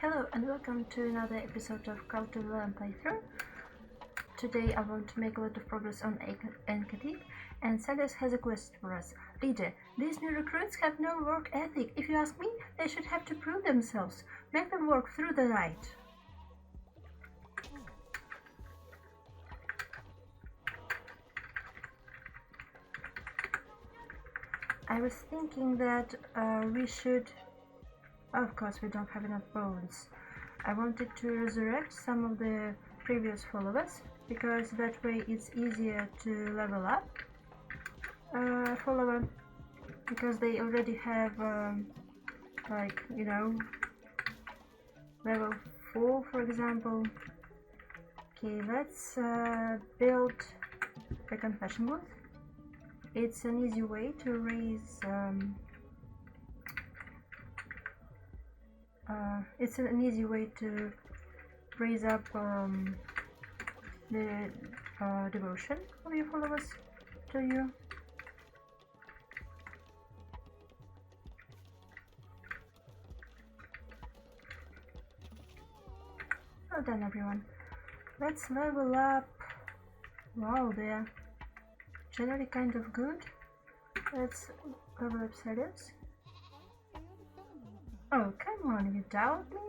Hello and welcome to another episode of Call to Learn playthrough. Today I want to make a lot of progress on NKT, and Celios has a quest for us. Leader, these new recruits have no work ethic. If you ask me, they should have to prove themselves. Make them work through the night. I was thinking that we should... Of course, we don't have enough bones. I wanted to resurrect some of the previous followers, because that way it's easier to level up a follower, because they already have level 4, for example. Okay, let's build a confession booth. It's an easy way to raise up the devotion of your followers to you. Well done, everyone. Let's level up. Wow, they're generally kind of good. Let's level up Celios. Oh, come on, you doubt me?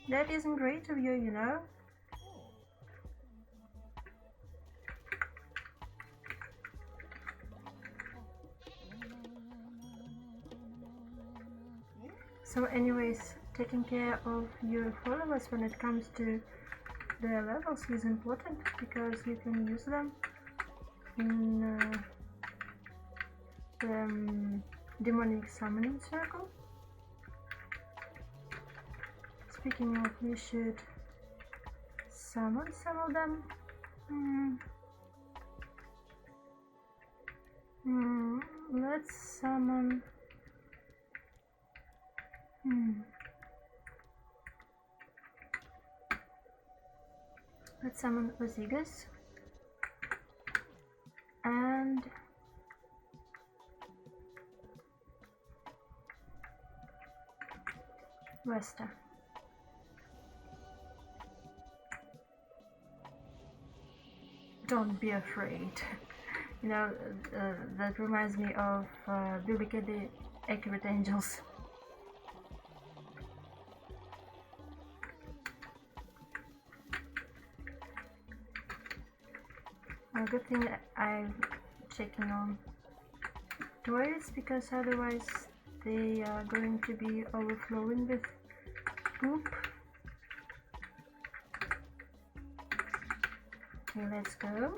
That isn't great of you, you know? So anyways, taking care of your followers when it comes to their levels is important, because you can use them in the demonic summoning circle. Speaking of, we should summon some of them. Let's summon... Let's summon Osigus and Vesta. Don't be afraid. You know, that reminds me of Biblical Accurate Angels. A good thing I'm checking on toilets, because otherwise they are going to be overflowing with poop. Okay, let's go.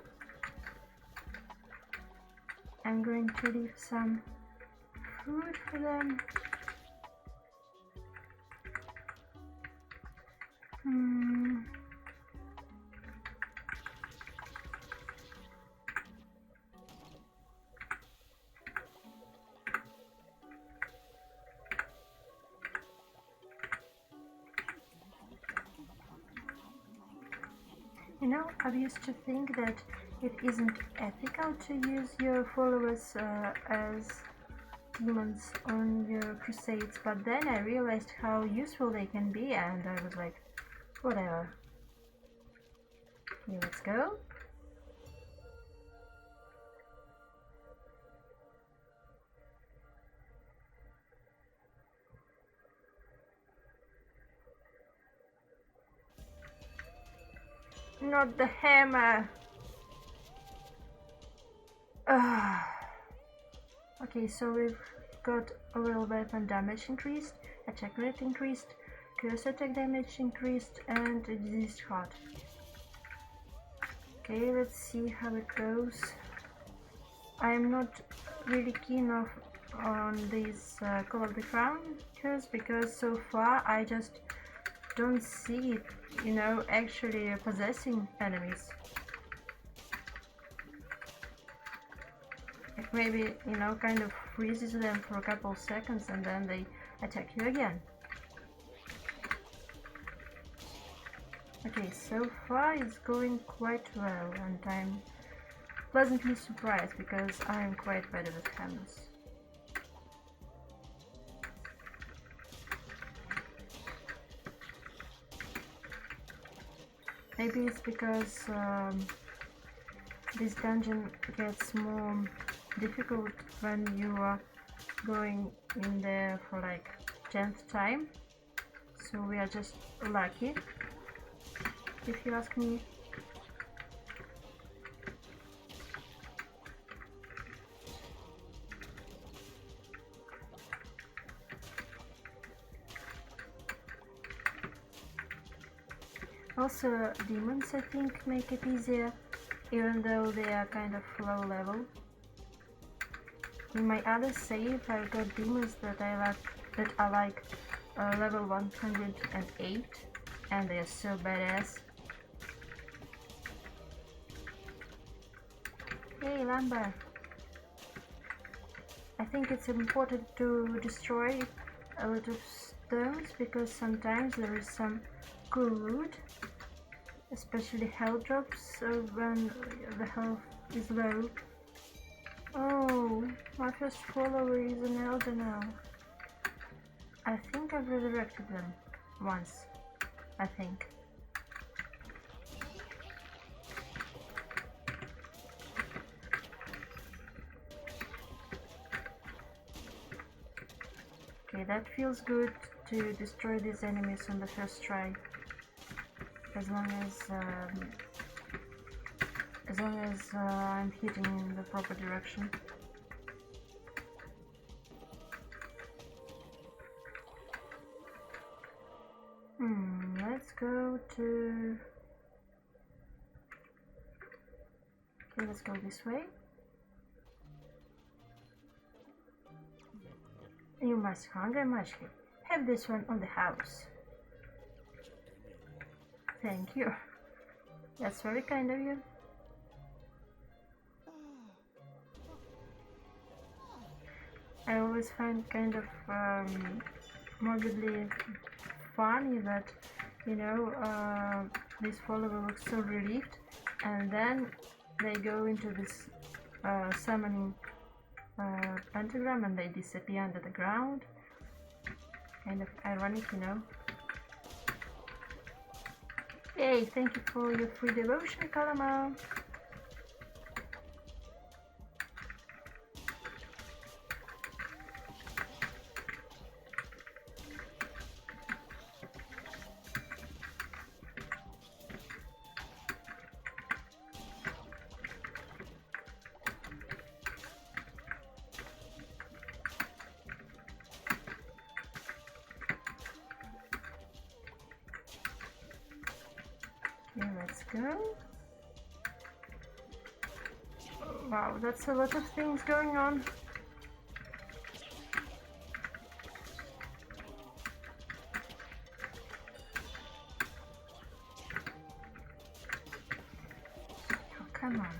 I'm going to leave some food for them. You know, I used to think that it isn't ethical to use your followers as demons on your crusades, but then I realized how useful they can be, and I was like, whatever. Okay, let's go. Not the hammer! Okay, so we've got overall weapon damage increased, attack rate increased, curse attack damage increased, and a diseased heart. Okay, let's see how it goes. I'm not really keen on these Call of the Crown curse, because so far I just don't see it, you know, actually possessing enemies. It maybe, you know, kind of freezes them for a couple of seconds and then they attack you again. Okay, so far it's going quite well, and I'm pleasantly surprised, because I'm quite bad with hammers. Maybe it's because this dungeon gets more difficult when you are going in there for like 10th time, so we are just lucky, if you ask me. Also, demons, I think, make it easier, even though they are kind of low level. In my other save, I've got demons that are like level 108, and they are so badass. Hey, lumber! I think it's important to destroy a lot of stones, because sometimes there is some cool loot, especially health drops when the health is low. Oh, my first follower is an elder now. I think I've resurrected them once, I think. Okay, that feels good to destroy these enemies on the first try. As long as I'm hitting in the proper direction. Let's go to... Okay, let's go this way. You must hunger muchly. Have this one on the house. Thank you. That's very kind of you. I always find kind of morbidly funny that, you know, this follower looks so relieved, and then they go into this summoning pentagram and they disappear under the ground. Kind of ironic, you know. Hey, thank you for your free devotion, Kalama. Okay, let's go. Wow, that's a lot of things going on. Oh, come on.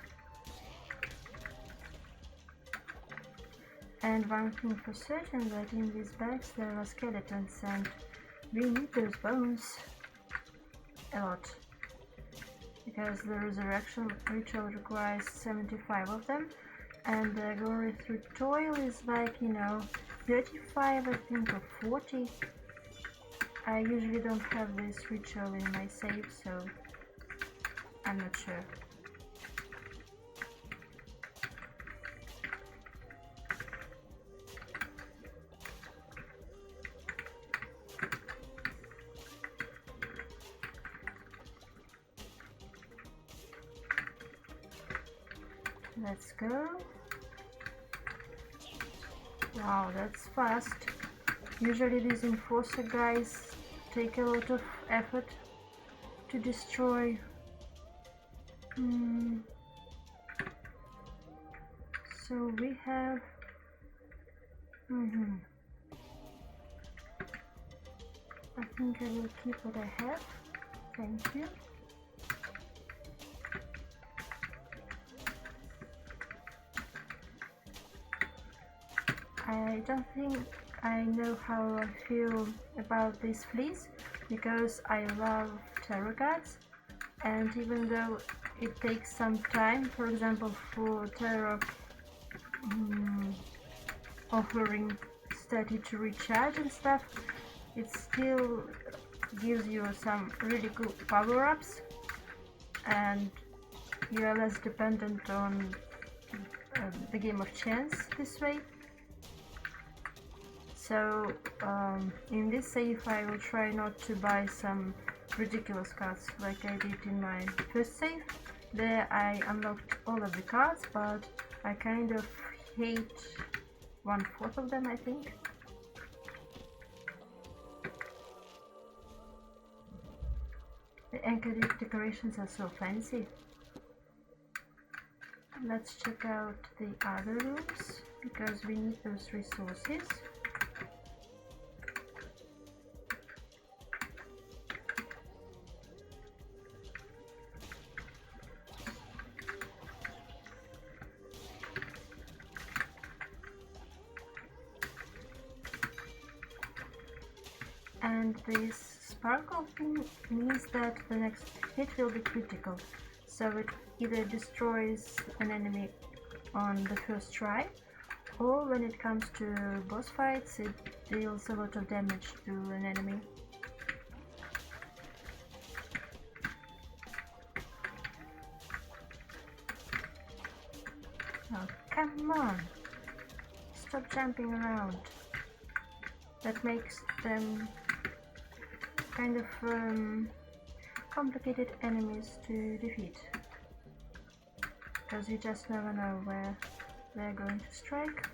And one thing for certain, that in these bags there are skeletons, and we need those bones a lot. Because the resurrection ritual requires 75 of them, and the glory through toil is like, you know, 35 I think, or 40. I usually don't have this ritual in my save, so I'm not sure. Let's go. Wow, that's fast. Usually these enforcer guys take a lot of effort to destroy. So we have... I think I will keep what I have. Thank you. I don't think I know how I feel about these fleas, because I love tarot cards, and even though it takes some time, for example for tarot offering study to recharge and stuff, it still gives you some really cool power-ups, and you are less dependent on the game of chance this way. So in this save I will try not to buy some ridiculous cards like I did in my first save. There I unlocked all of the cards, but I kind of hate 1/4 of them, I think. The anchor decorations are so fancy. Let's check out the other rooms, because we need those resources. And this sparkle thing means that the next hit will be critical, so it either destroys an enemy on the first try, or when it comes to boss fights it deals a lot of damage to an enemy. Oh, come on! Stop jumping around. That makes them kind of complicated enemies to defeat, because you just never know where they're going to strike.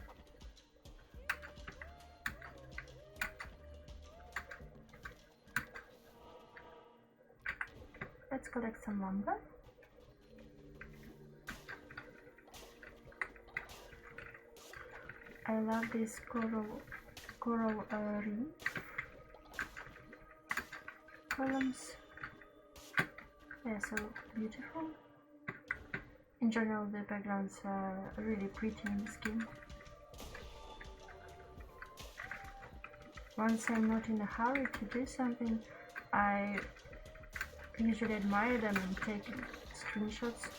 Let's collect some lumber. I love this coral reef columns. They're so beautiful. In general, the backgrounds are really pretty in this game. Once I'm not in a hurry to do something, I usually admire them and take screenshots.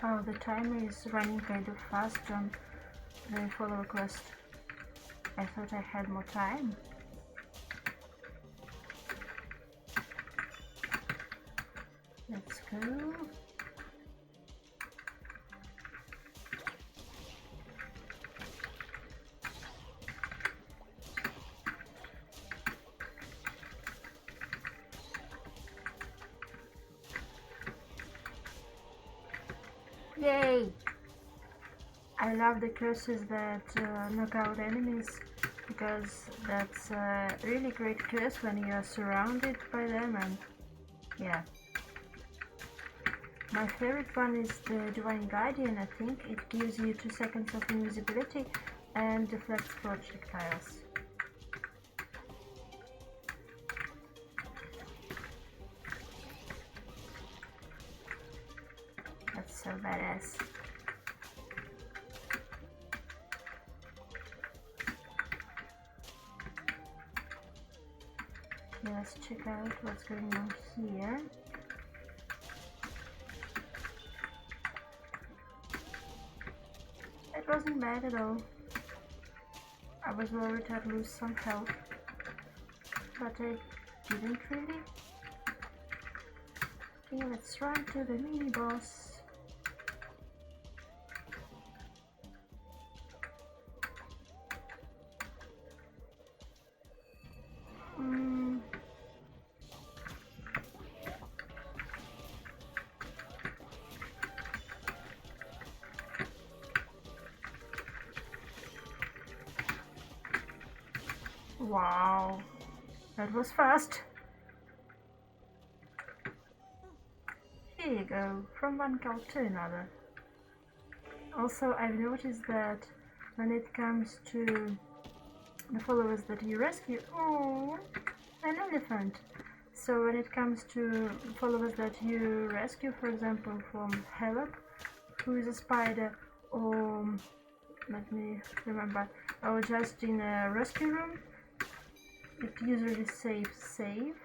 Oh, the timer is running kind of fast on the follower quest. I thought I had more time. Let's go. Yay! I love the curses that knock out enemies, because that's a really great curse when you are surrounded by them, and yeah. My favorite one is the Divine Guardian. I think it gives you 2 seconds of invisibility and deflects projectiles. That's so badass. Okay, let's check out what's going on here. It wasn't bad at all. I was worried I'd lose some health, but I didn't really. Okay, let's run to the mini-boss. Wow, that was fast. Here you go, from one cult to another. Also, I've noticed that when it comes to the followers that you rescue. Oh, an elephant. So when it comes to followers that you rescue, for example, from Helloc, who is a spider, or let me remember, or just in a rescue room, it usually says save.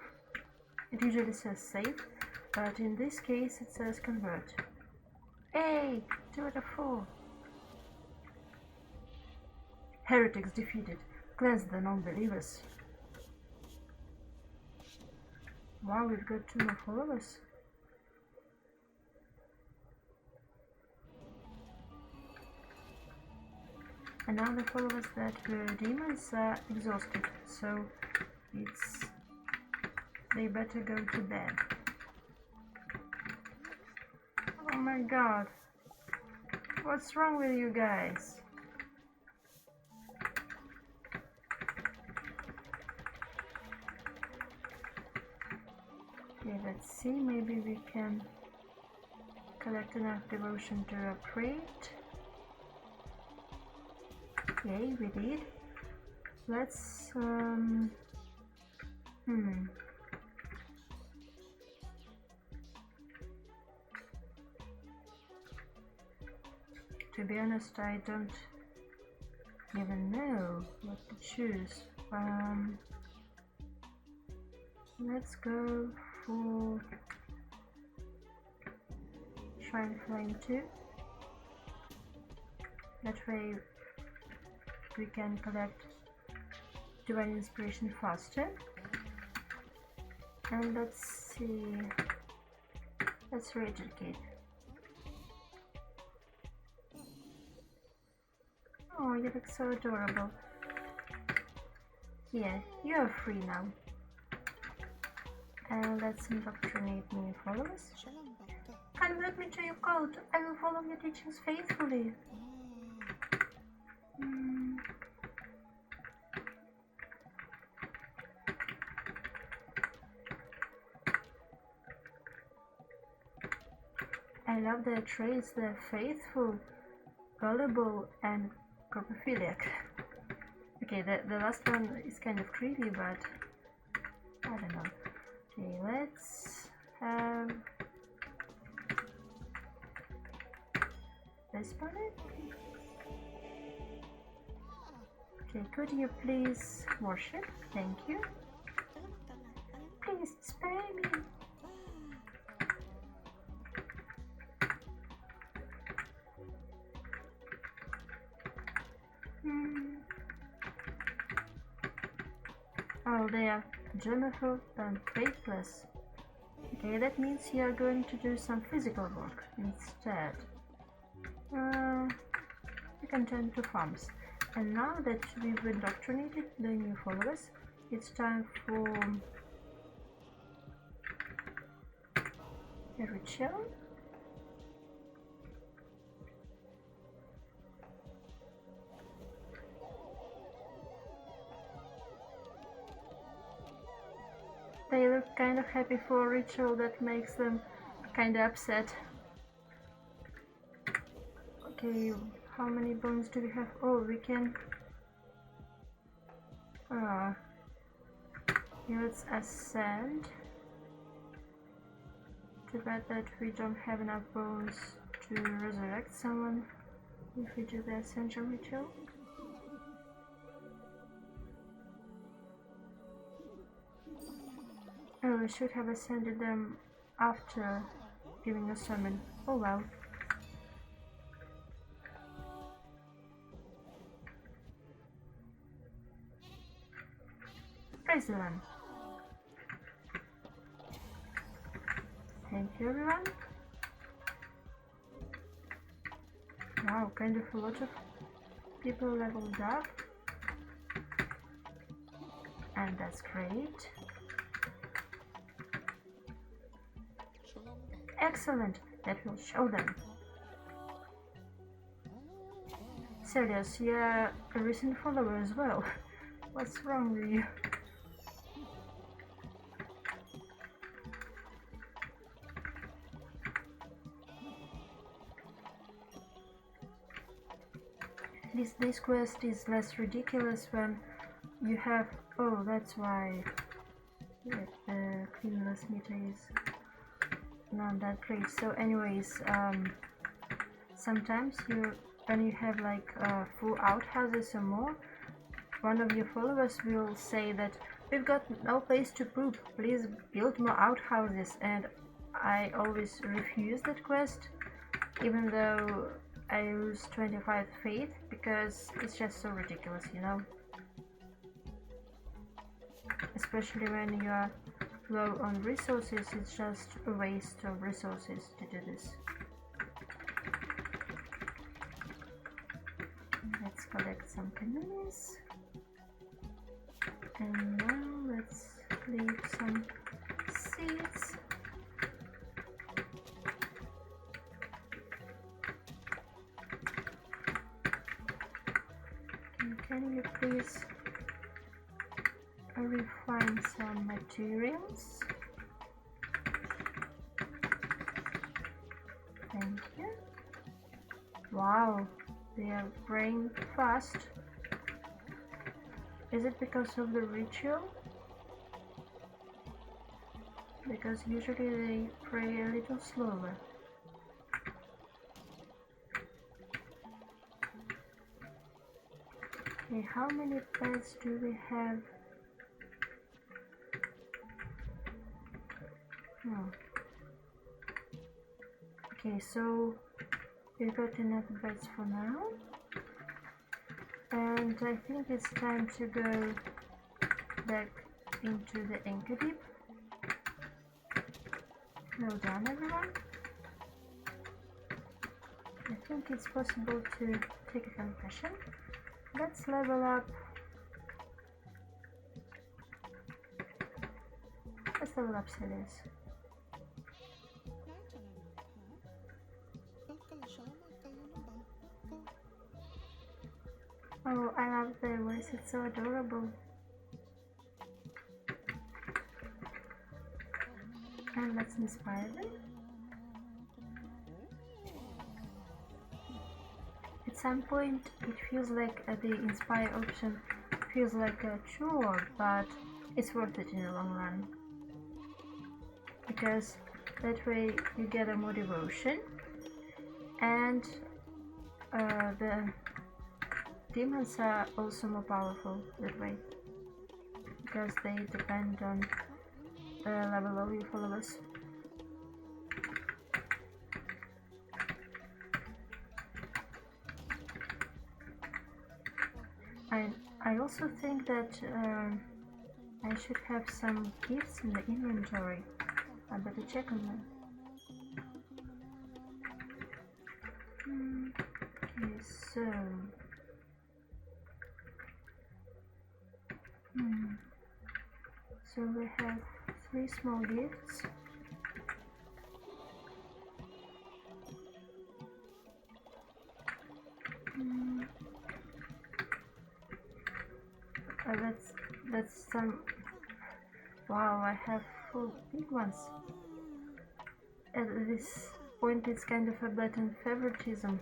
It usually says save, but in this case it says convert. Hey, 2 out of 4. Heretics defeated. Cleanse the non-believers. Wow, we've got 2 more followers. And now the followers that were demons are exhausted, so they better go to bed. Oh my god. What's wrong with you guys? Okay, let's see, maybe we can collect enough devotion to upgrade. Okay, we did. Let's to be honest, I don't even know what to choose. Let's go for Shrine Flame 2. That way we can collect divine inspiration faster. And let's see, let's re-educate. Oh, you look so adorable. Here, you are free now. And let's indoctrinate new followers. Convert me to your cult. I will follow your teachings faithfully. I love their traits. They're faithful, gullible, and coprophiliac. Okay, the last one is kind of creepy, but I don't know. Okay, let's have this one. Okay, could you please worship? Thank you. Please spare me. Oh, they are germaphobe and faithless. Okay, that means you are going to do some physical work instead. You can turn to farms. And now that we've indoctrinated the new followers, it's time for a ritual. They look kind of happy for a ritual that makes them kind of upset. Okay, how many bones do we have? Oh, we can... let's ascend. Too bad that we don't have enough bones to resurrect someone if we do the ascension ritual. Oh, we should have ascended them after giving a sermon. Oh well. Praise the Lamb. Thank you, everyone. Wow, kind of a lot of people leveled up. And that's great. Excellent, that will show them. Celios, you're a recent follower as well. What's wrong with you? At least this quest is less ridiculous when you have, oh, that's why the cleanliness meter is not that great. So anyways, sometimes when you have like full outhouses or more, one of your followers will say that we've got no place to poop, please build more outhouses, and I always refuse that quest, even though I lose 25 faith, because it's just so ridiculous, you know, especially when you are low on resources. It's just a waste of resources to do this. Let's collect some canoes, and now let's leave some seeds. Can you please refine some materials? Thank you. Wow, they are praying fast. Is it because of the ritual? Because usually they pray a little slower. Okay, how many beds do we have? Oh. Okay, so we've got enough beds for now. And I think it's time to go back into the anchor deep. Well done, everyone. I think it's possible to take a confession. Let's level up. Let's level up Celis. Oh, I love their voice, it's so adorable. And let's inspire them. At some point it feels like the inspire option feels like a chore, but it's worth it in the long run. Because that way you get a more devotion, and the demons are also more powerful that way, because they depend on the level of your followers. I also think that I should have some gifts in the inventory. I better check on them. Okay, so so we have 3 small gifts. That's some. Wow, I have 4 big ones. At this point it's kind of a blatant favoritism.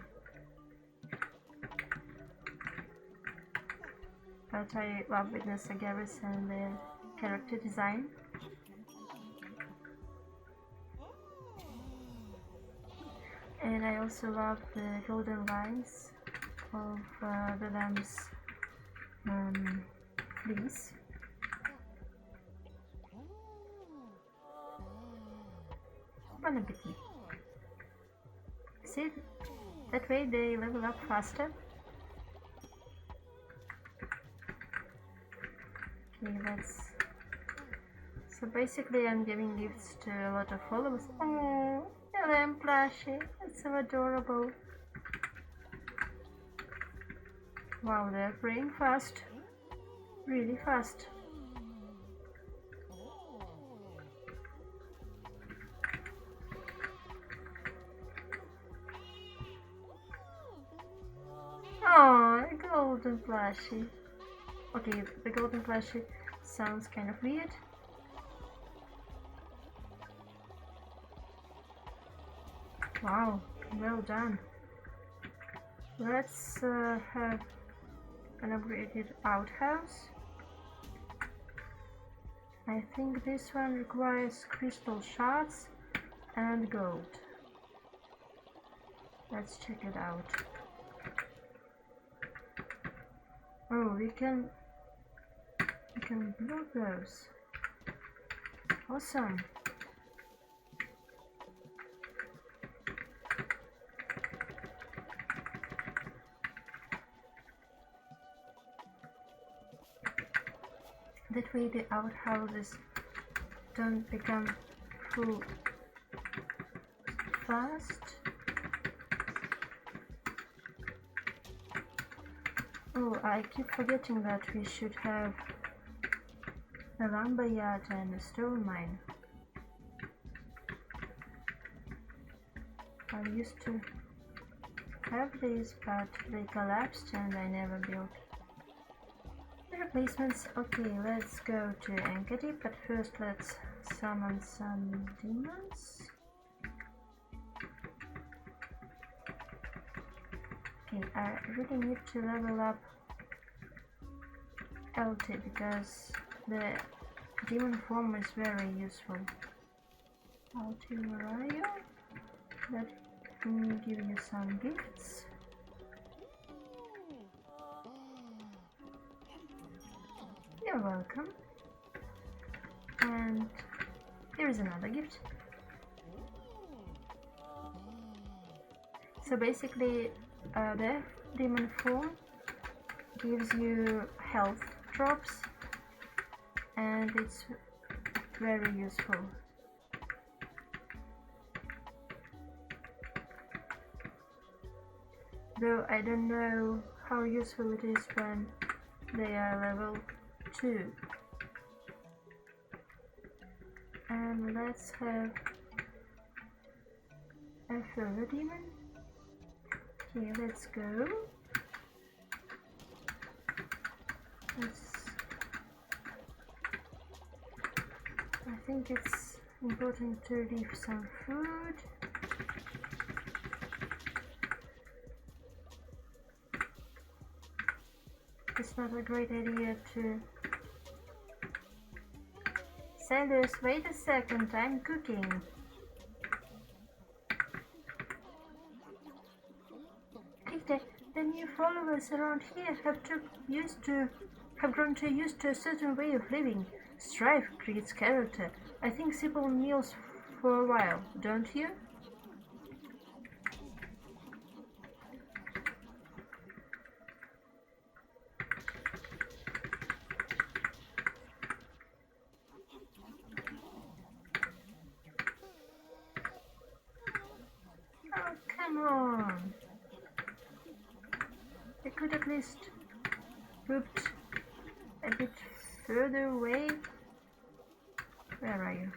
But I love Witness Agaris and their character design. And I also love the golden lines of the lamb's fleece. Bon appetit. See, that way they level up faster. Okay, that's... So basically I'm giving gifts to a lot of followers. Oh, a lamb plushie, that's so adorable. Wow, they're praying fast. Really fast. Oh, a golden plushie. Okay, the golden plushie sounds kind of weird. Wow, well done. Let's have an upgraded outhouse. I think this one requires crystal shards and gold. Let's check it out. Oh, we can blow those. Awesome. That way the outhouses don't become full fast. Oh, I keep forgetting that we should have a lumber yard and a stone mine. I used to have these, but they collapsed and I never built the replacements. Okay, let's go to Engaddi, but first let's summon some demons. Okay, I really need to level up LT because the demon form is very useful. LT, where are you? Let me give you some gifts. You're welcome. And here is another gift. So basically, the demon form gives you health drops, and it's very useful. Though I don't know how useful it is when they are level 2. And let's have a further demon. Okay, let's go. I think it's important to leave some food. It's not a great idea to... Sanders, wait a second, I'm cooking. The new followers around here have grown too used to a certain way of living. Strife creates character. I think simple meals for a while, don't you? Oh, come on. I could at least moved a bit further away. Where are you?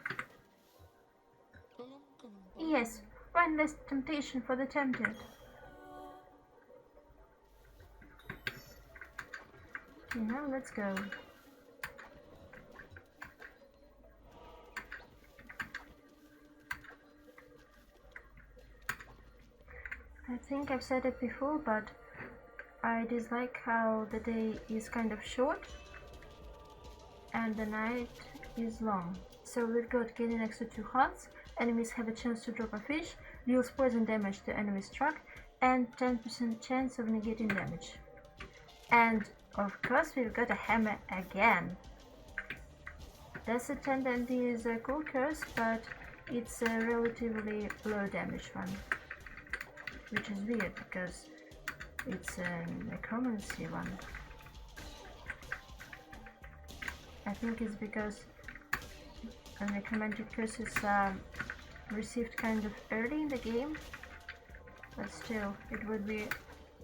Yes, one less temptation for the tempted. Okay, now let's go. I think I've said it before, but I dislike how the day is kind of short and the night is long. So we've got getting next to 2 hearts, enemies have a chance to drop a fish, deals poison damage to enemy's truck, and 10% chance of negating damage. And of course we've got a hammer again. Desert Attendant is a cool curse, but it's a relatively low damage one, which is weird because it's a necromancy one. I think it's because necromantic curses are received kind of early in the game, but still, it would be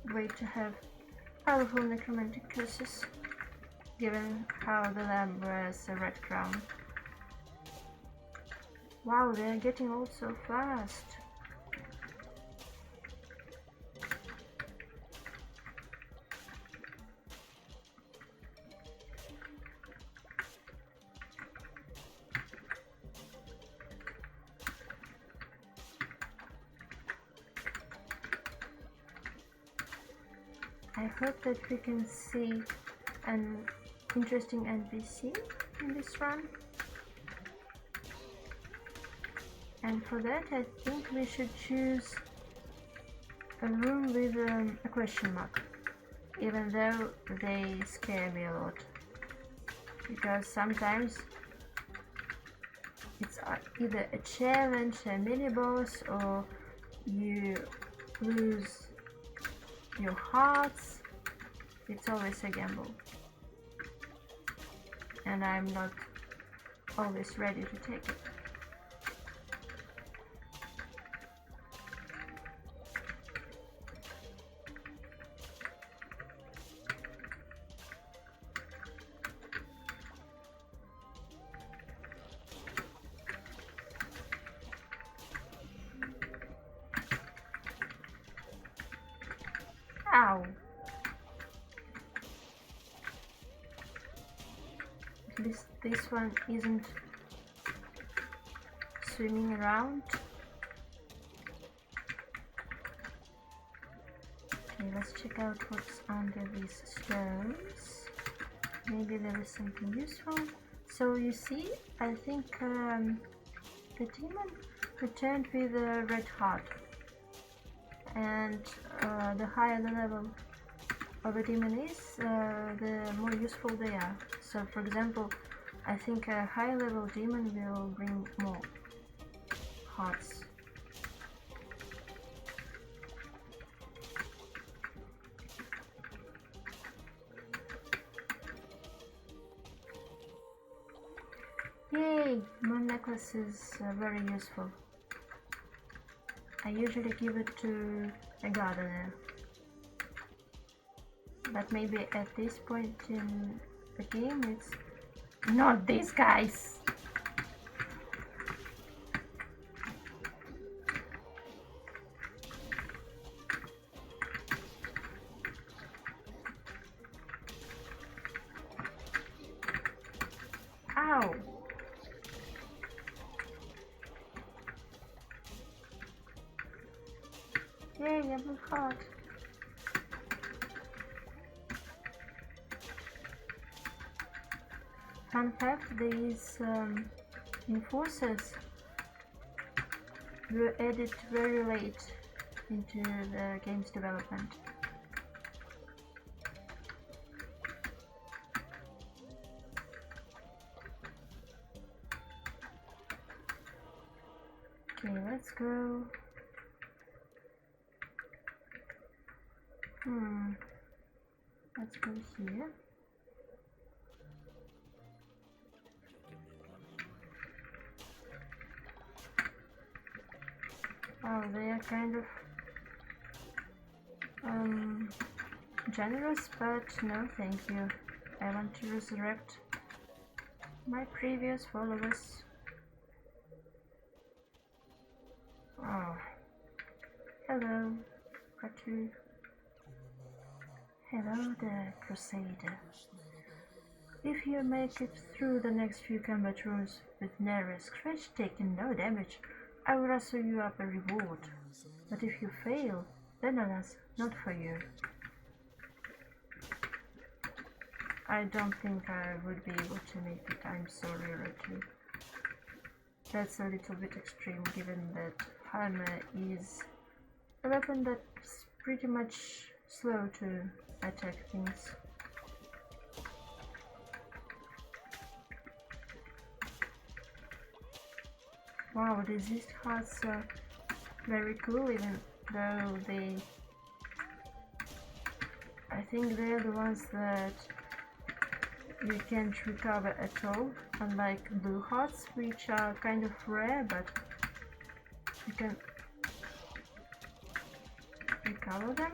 great to have powerful necromantic curses, given how the lamb wears a red crown. Wow, they're getting old so fast. I hope that we can see an interesting NPC in this run. And for that I think we should choose a room with a question mark, even though they scare me a lot, because sometimes it's either a challenge, a mini boss, or you lose your hearts. It's always a gamble, and I'm not always ready to take it. Ow! At least this one isn't swimming around. Okay, let's check out what's under these stones. Maybe there is something useful. So you see, I think the demon returned with a red heart, and the higher the level of a demon is, the more useful they are. So for example, I think a high level demon will bring more hearts. Yay! Moon necklace is very useful. I usually give it to a gardener, but maybe at this point in the game it's not these guys. Ow! Yay, a blue heart. Fun fact, these enforcers were added very late into the game's development. Okay, let's go. Let's go here. Oh, they are kind of generous, but no thank you. I want to resurrect my previous followers. Oh, hello, Kratu. Hello there, Crusader. If you make it through the next few combat rooms with nary a scratch taking no damage, I will rustle you up a reward. But if you fail, then alas, not for you. I don't think I would be able to make it, I'm sorry, Ratu. That's a little bit extreme, given that hammer is a weapon that's pretty much slow to attack things. Wow, resist hearts are very cool, even though I think they're the ones that you can't recover at all, unlike blue hearts, which are kind of rare, but you can recover them.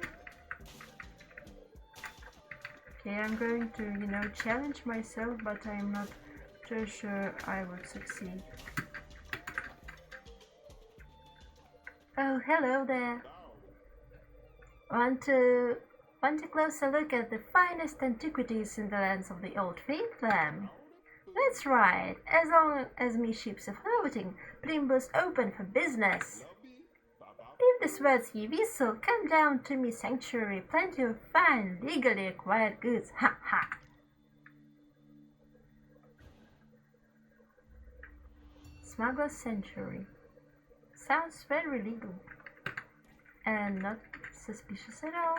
Okay, I'm going to, challenge myself, but I'm not too sure I would succeed. Oh, hello there. Want a closer look at the finest antiquities in the lands of the old Fiendland? That's right. As long as me ships are floating, Plimbos open for business. Leave the swords ye whistle, come down to me sanctuary, plenty of fine, legally acquired goods, ha ha! Smuggler's Sanctuary. Sounds very legal and not suspicious at all.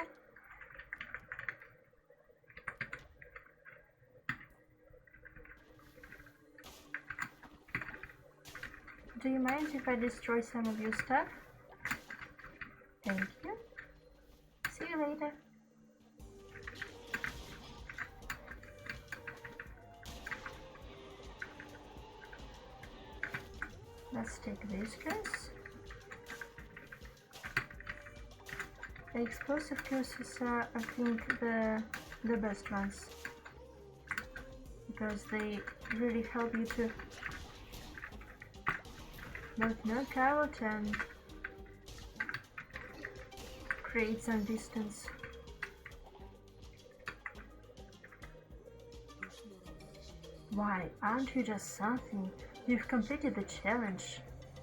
Do you mind if I destroy some of your stuff? Thank you. See you later. Let's take these guys. The explosive curses are, I think, the best ones, because they really help you to both knock out and create some distance. Why, aren't you just something? You've completed the challenge.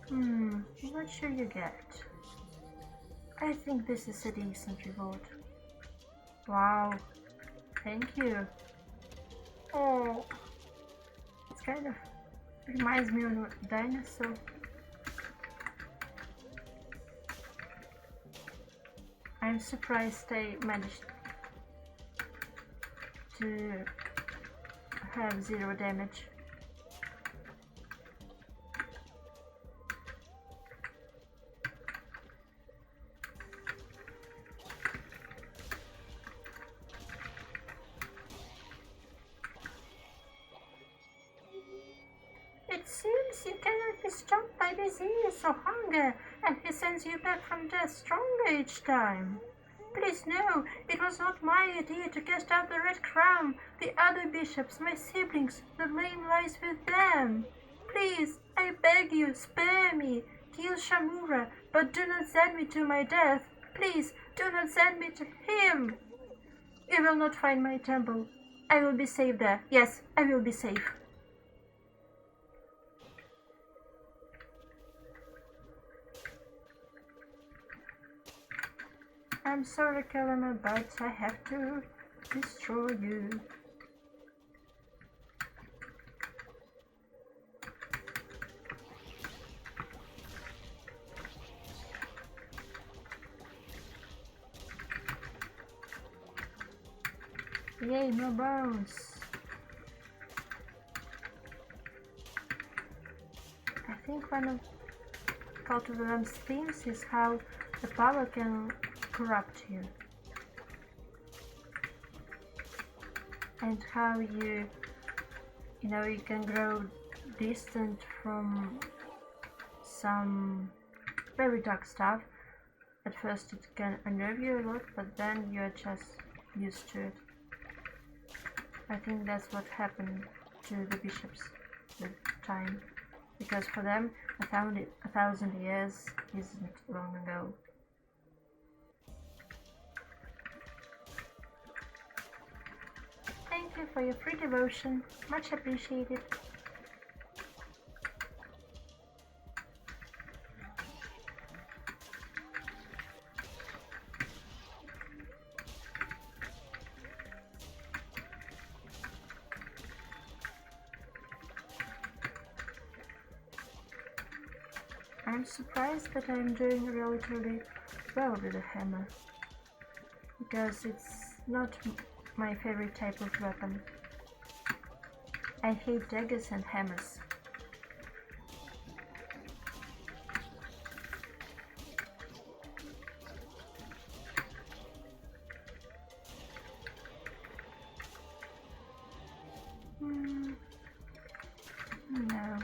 What should you get? I think this is a decent reward. Wow, thank you. Oh, it's kind of reminds me of a dinosaur. I'm surprised I managed to have 0 damage. It seems you cannot be stopped by disease or hunger, and he sends you back from death stronger each time. Please know, it was not my idea to cast out the Red Crown. The other bishops, my siblings, the blame lies with them. Please, I beg you, spare me. Kill Shamura, but do not send me to my death. Please, do not send me to him. You will not find my temple. I will be safe there. Yes, I will be safe. I'm sorry, Kalama, but I have to destroy you. Yay, no bones. I think one of Cult of the Lamb's themes is how the power can corrupt you, and how you can grow distant from some very dark stuff. At first it can unnerve you a lot, but then you're just used to it. I think that's what happened to the bishops with time, because for them 1,000 years isn't long ago. Thank you for your free devotion, much appreciated. I'm surprised that I'm doing relatively well with the hammer, because it's not my favorite type of weapon. I hate daggers and hammers. No.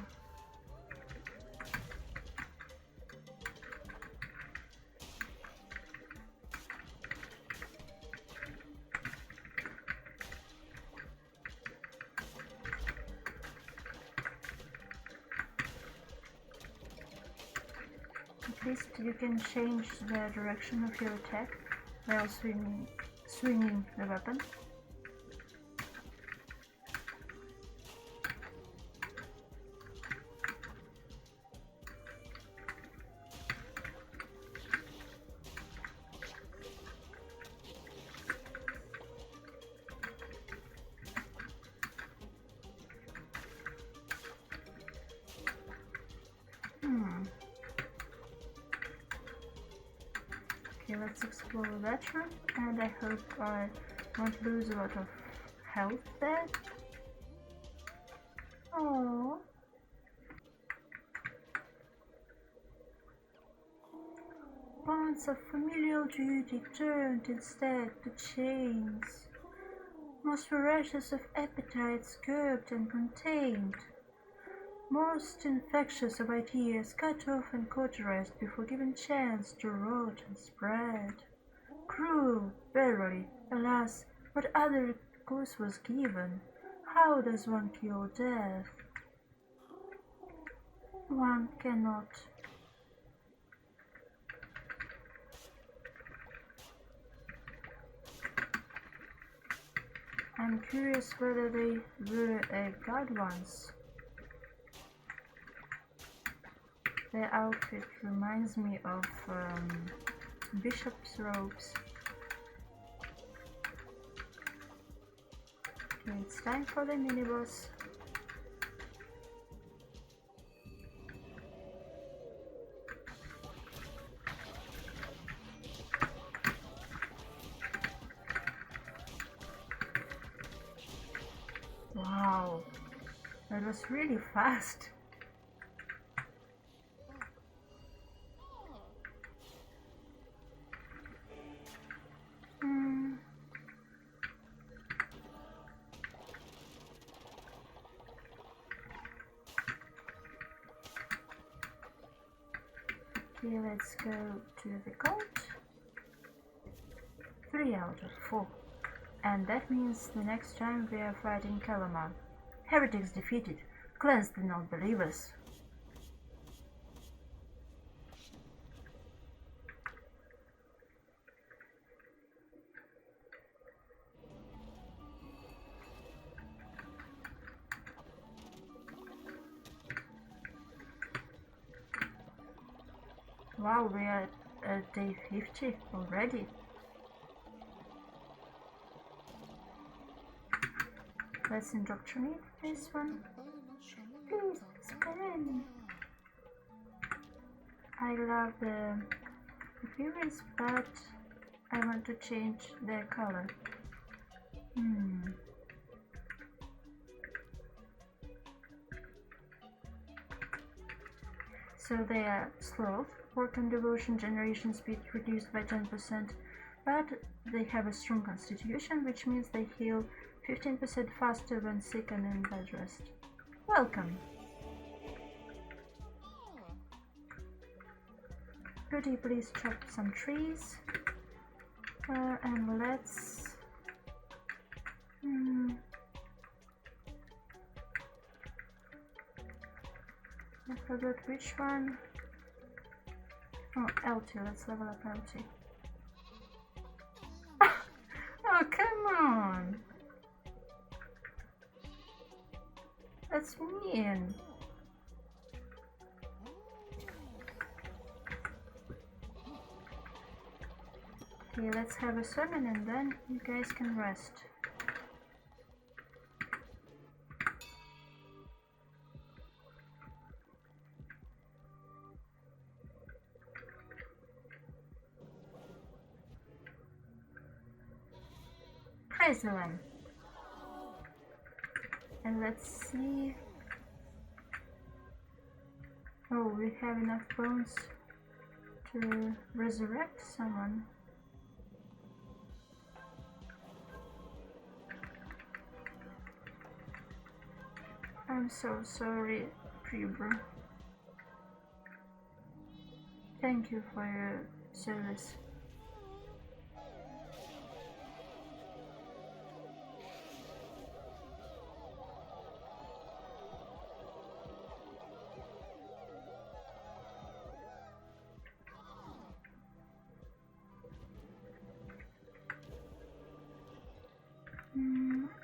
At least you can change the direction of your attack while swinging the weapon. Okay, let's explore that room, and I hope I won't lose a lot of health there. Oh. Bonds of familial duty turned instead to chains, most voracious of appetites curbed and contained, most infectious of ideas cut off and cauterized before given chance to rot and spread. Cruel, verily, alas, what other course was given? How does one kill death? One cannot. I'm curious whether they were a god once. Their outfit reminds me of bishop's robes. Okay, it's time for the mini-boss. Wow, that was really fast. Okay, let's go to the cult. 3 out of 4. And that means the next time we are fighting Kalamar. Heretics defeated. Cleanse the non-believers. Wow, we are at day 50 already. Let's indoctrinate this one. Please, spin! I love the appearance, but I want to change their color. So they are slow, work and devotion generation speed reduced by 10%, but they have a strong constitution, which means they heal 15% faster when sick and in bed rest. Welcome! Could you please chop some trees? And let's... I forgot which one. Oh, LT, let's level up LT. Oh, come on! That's mean. Okay, let's have a sermon and then you guys can rest. Praise the Lamb. And let's see. Oh, we have enough bones to resurrect someone. I'm so sorry, Pribra. Thank you for your service.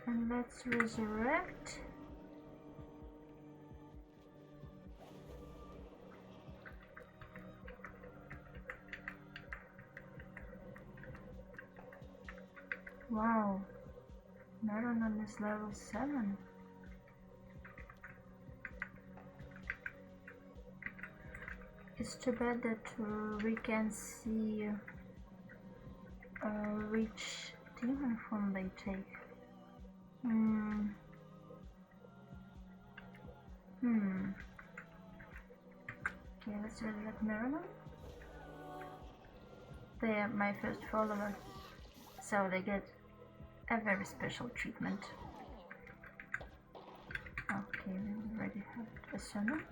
And let's resurrect. Wow, Meronon is level 7. It's too bad that we can't see which demon form they take. Hmm. Okay, let's resurrect Merriman. They are my first follower, so they get a very special treatment. Okay, we already have a summon.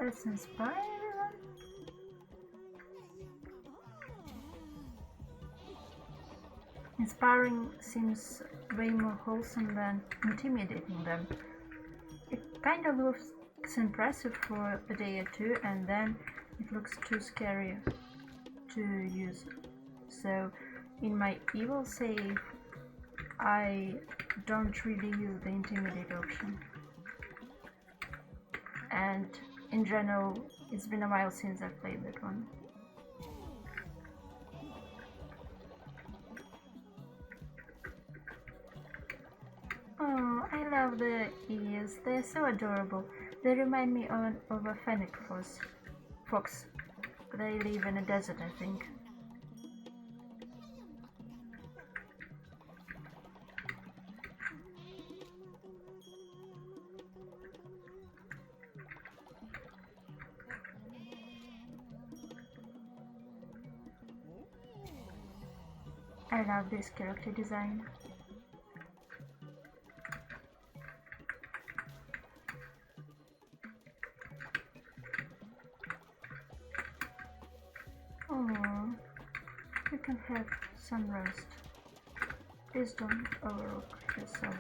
Let's inspire everyone. Inspiring seems way more wholesome than intimidating them. It kind of looks impressive for a day or two, and then it looks too scary to use. So in my evil save, I don't really use the intimidate option. And in general, it's been a while since I've played that one. Oh, I love the ears, they're so adorable. They remind me of a fennec fox. They live in a desert, I think. I love this character design. Oh, you can have some rest. Please don't overwork yourself.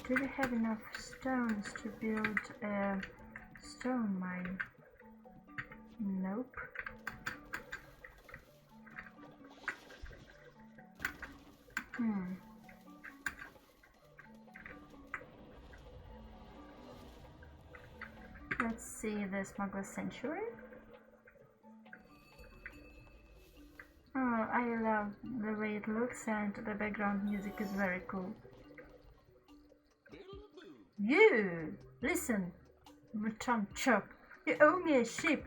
Do we have enough stones to build a stone mine? Nope. Let's see the Smuggler's Sanctuary. Oh, I love the way it looks, and the background music is very cool. You! Listen, Mutant Chop, you owe me a ship.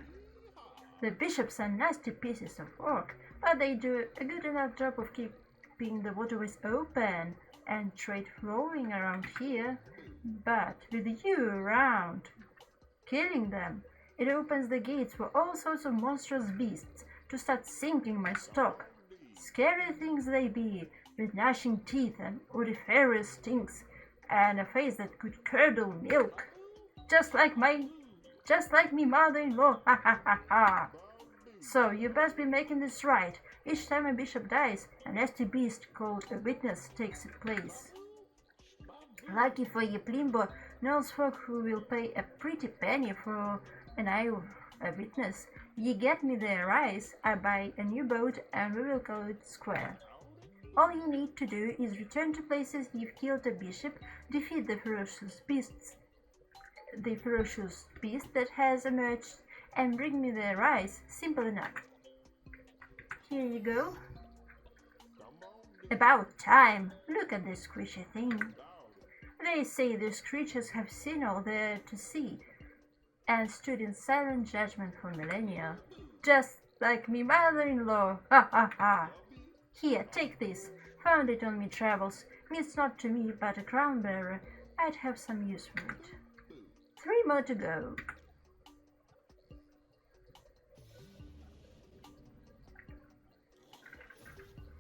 The bishops are nasty pieces of work, but they do a good enough job of keeping the waterways open and trade flowing around here. But with you around, killing them, it opens the gates for all sorts of monstrous beasts to start sinking my stock. Scary things they be, with gnashing teeth and odoriferous stinks, and a face that could curdle milk. Just like me mother-in-law, ha ha ha ha. So you best be making this right. Each time a bishop dies, a nasty beast called a witness takes its place. Lucky for you, Plimbo, knows folk who will pay a pretty penny for an eye of a witness. Ye get me the rice, I buy a new boat, and we will call it square. All you need to do is return to places you've killed a bishop, defeat the ferocious beast that has emerged, and bring me the rice. Simple enough. Here you go. About time! Look at this squishy thing. They say these creatures have seen all there to see, and stood in silent judgment for millennia. Just like me mother-in-law, ha ha ha! Here, take this. Found it on me travels. Means not to me, but a crown bearer. I'd have some use for it. 3 more to go.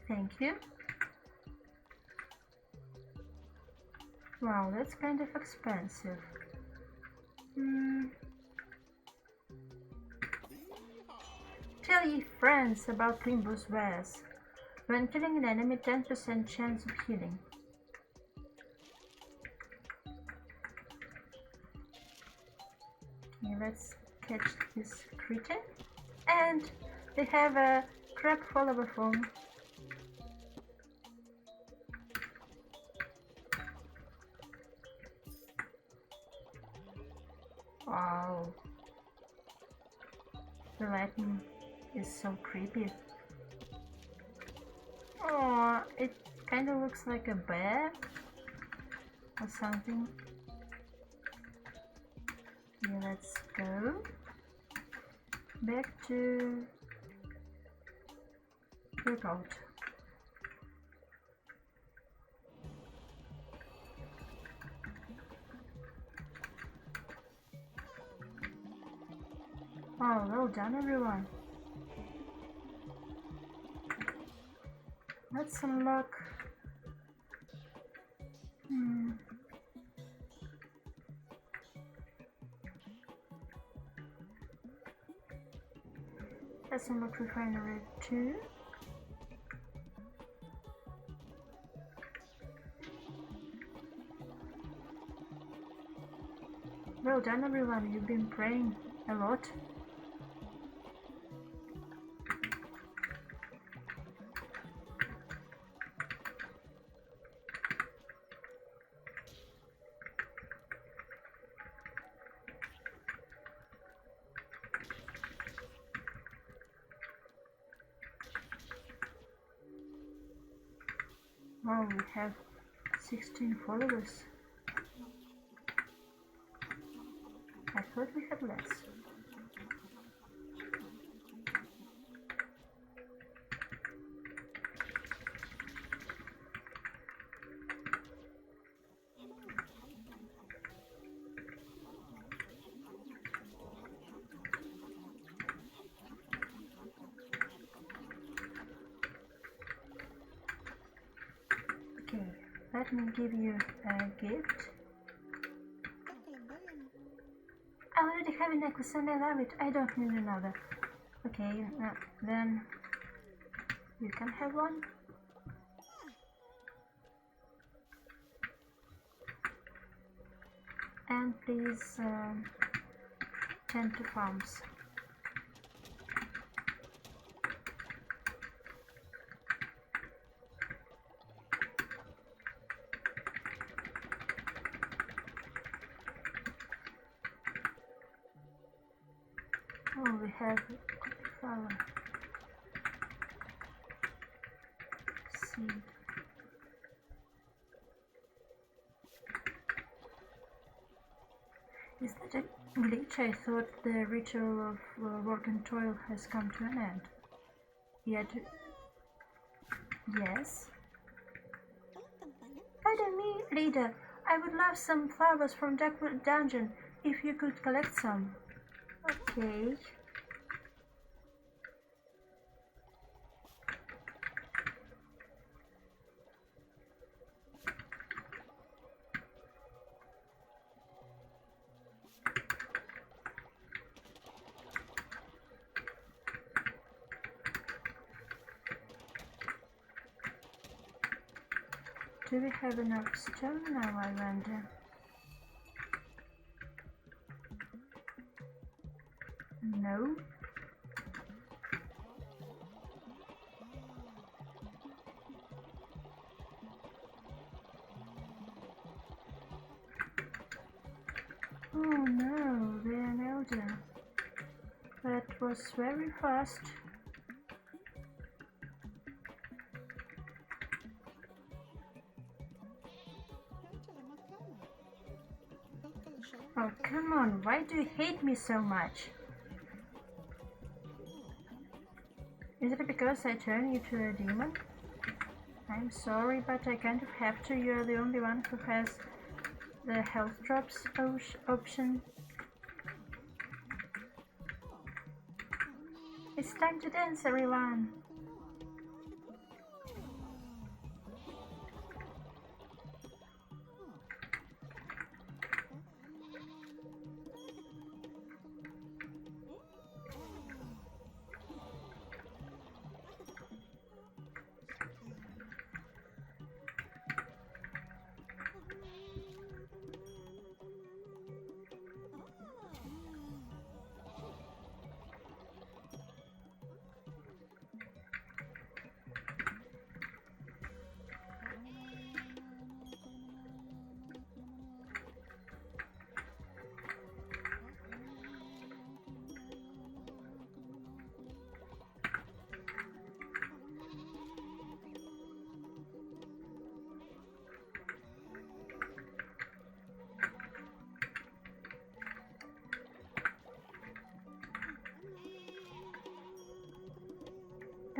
Thank you. Wow, that's kind of expensive. Tell ye friends about Plimbo's wares. When killing an enemy, 10% chance of healing. Okay, let's catch this creature. And they have a crab follower form. Wow. The lightning is so creepy. Oh, it kind of looks like a bear or something. Yeah, let's go back to the boat. Oh, well done everyone. Let's unlock let's unlock refinery 2. Well done everyone, you've been praying a lot. Wow, we have 16 followers. I thought we had less. Okay, let me give you a gift. I already have a necklace and I love it. I don't need another. Okay, then you can have one. And please tend to farms. Oh, we have flower seed. Is that a glitch? I thought the ritual of work and toil has come to an end. Yet, yes. Pardon me, leader. I would love some flowers from Darkwood Dungeon if you could collect some. Okay. Do we have enough stone now, I wonder? No. Oh no, they're an elder. That was very fast. Oh, come on, why do you hate me so much? Is it because I turn you to a demon? I'm sorry, but I kind of have to. You're the only one who has the health drops option. It's time to dance, everyone!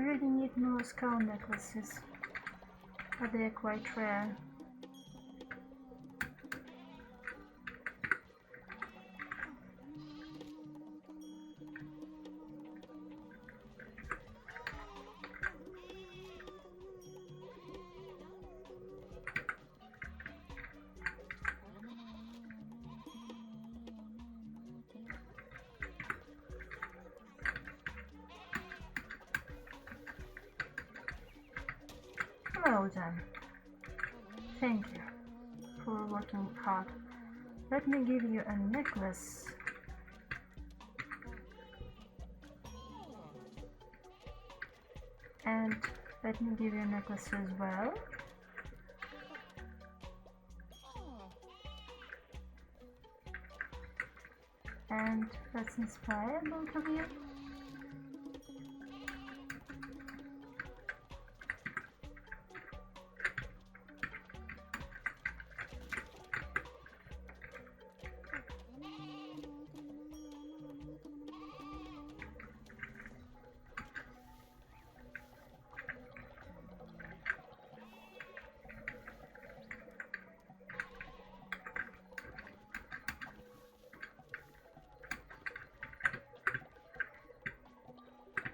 I really need more skull necklaces, but they are quite rare. Well done. Thank you for working hard. Let me give you a necklace. And let me give you a necklace as well. And let's inspire both of you.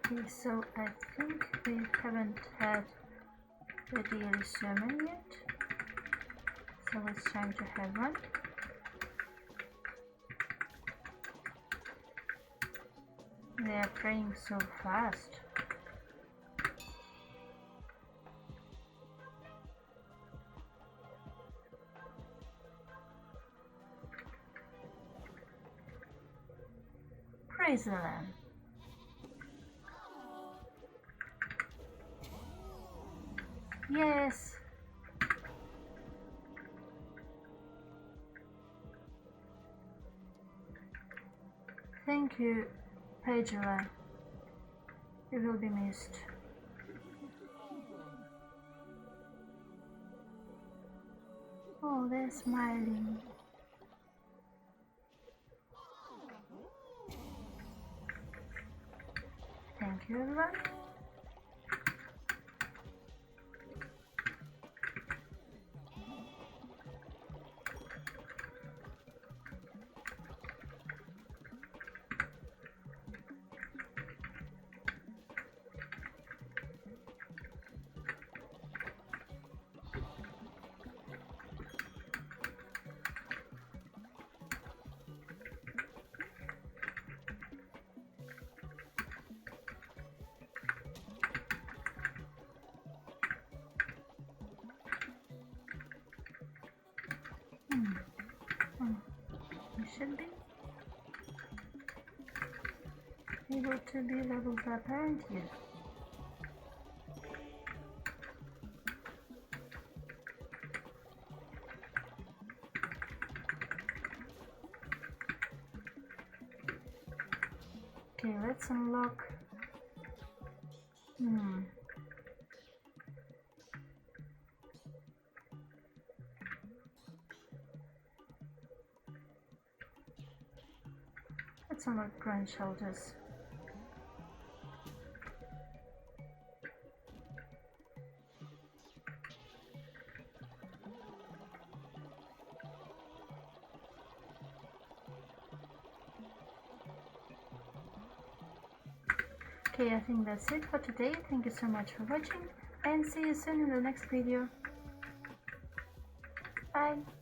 Okay, so I think we haven't had the daily sermon yet, so it's time to have one. They are praying so fast. Praise the Lamb. Yes. Thank you, Pagela. You will be missed. Oh, they're smiling. Thank you, everyone. You should be able to be leveled up, aren't you? Okay, let's unlock. Let's unlock ground shelters. Okay, I think that's it for today. Thank you so much for watching and see you soon in the next video. Bye!